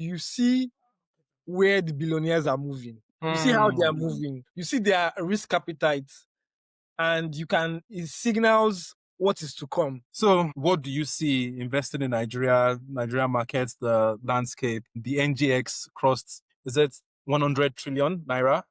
you see where the billionaires are moving. You see how they are moving. You see their risk appetite, and it signals what is to come. So what do you see investing in Nigeria markets, the landscape? The NGX crossed, is it 100 trillion naira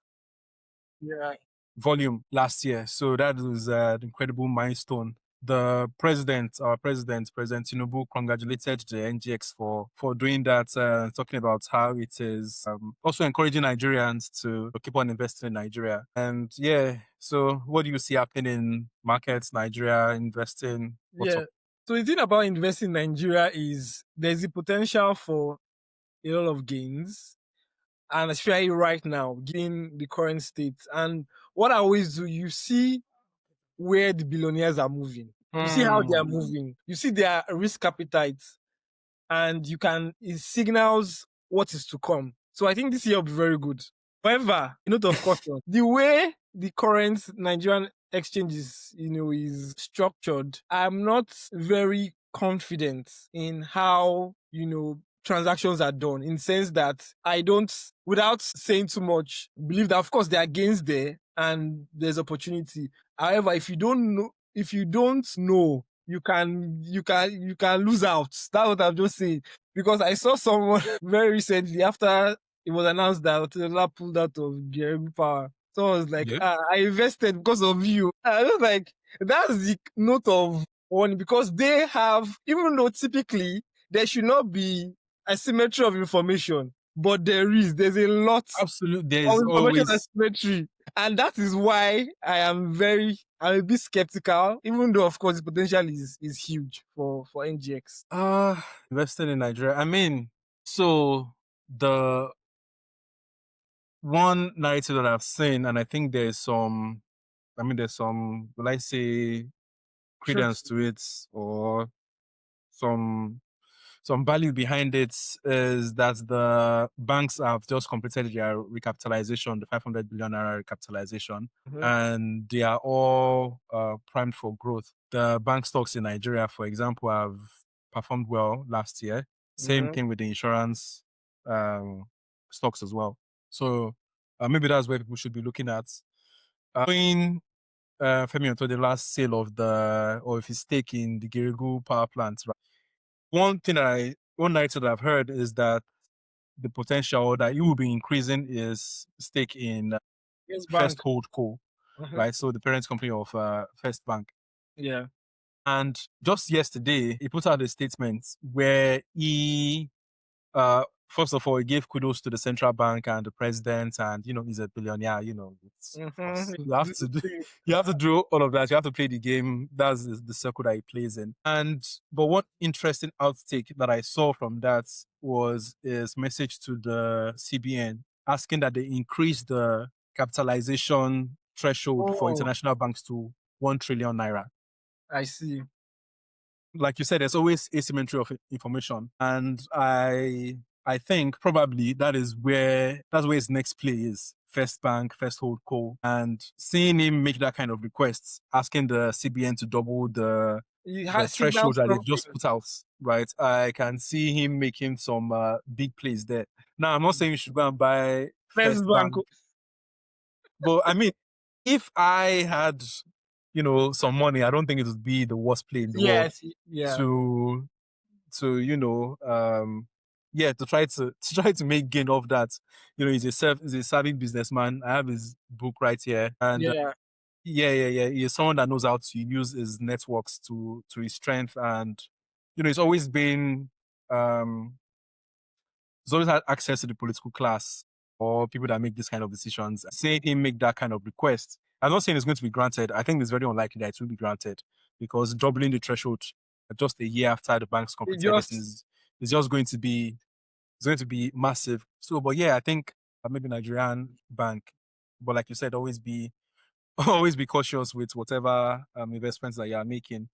Yeah. volume last year? So that was an incredible milestone. Our president, President Tinubu, congratulated the NGX for doing that, talking about how it is also encouraging Nigerians to keep on investing in Nigeria. And yeah, so what do you see happening in markets, Nigeria, investing? What's Yeah. up? So the thing about investing in Nigeria is there's the potential for a lot of gains, and especially right now, given the current state. And what I always do, you see where the billionaires are moving. You see how they are moving. You see their risk appetite, and it signals what is to come. So I think this year will be very good. However, a note of caution: the way the current Nigerian exchange is structured, I'm not very confident in how transactions are done. In the sense that I don't, without saying too much, believe that of course there are gains there and there's opportunity. However, if you don't know, you can lose out. That's what I'm just saying. Because I saw someone very recently after it was announced that Otedola pulled out of Jeremy Power. So I was like, Yeah, I invested because of you. I was like, that's the note of warning, because they have, even though typically there should not be asymmetry of information, but there's a lot absolutely. of There's information always asymmetry. And that is why I'm a bit skeptical, even though of course the potential is huge for NGX. investing in Nigeria. I mean, so the one narrative that I've seen, and I think there's some, will I say, Truth. credence to it, or some value behind it, is that the banks have just completed their recapitalization, the 500 billion naira recapitalization, and they are all primed for growth. The bank stocks in Nigeria, for example, have performed well last year. Same thing with the insurance stocks as well. So maybe that's where people should be looking at. Following Femi Otedola's sale of his stake in the Girigu power plant, right? One narrative that I've heard is that the potential that you will be increasing is stake in Yes, bank. First Hold Co, right? So the parent company of First Bank. Yeah. And just yesterday, he put out a statement where he, first of all, he gave kudos to the central bank and the president, and he's a billionaire. Of course, you have to do all of that. You have to play the game. That's the circle that he plays in. But one interesting outtake that I saw from that was his message to the CBN, asking that they increase the capitalization threshold for Oh, international banks to 1 trillion naira. I see. Like you said, there's always asymmetry of information, and I think probably that's where his next play is. First Bank, First Hold Co, and seeing him make that kind of request, asking the CBN to double the It the has threshold signals that they've just something. put out, right? I can see him making some big plays there. Now, I'm not saying you should go and buy First First bank. Bank, but I mean, if I had, some money, I don't think it would be the worst play in the world Yes. Yeah. to to try to make gain of that. He's a savvy businessman. I have his book right here, and Yeah. yeah, he's someone that knows how to use his networks to his strength, and he's always been he's always had access to the political class or people that make this kind of decisions. Seeing him make that kind of request, I'm not saying it's going to be granted. I think it's very unlikely that it will be granted, because doubling the threshold just a year after the banks It completed it just is just going to be massive. So, but yeah, I think maybe Nigerian bank, but like you said, always be always be cautious with whatever investments that you are making.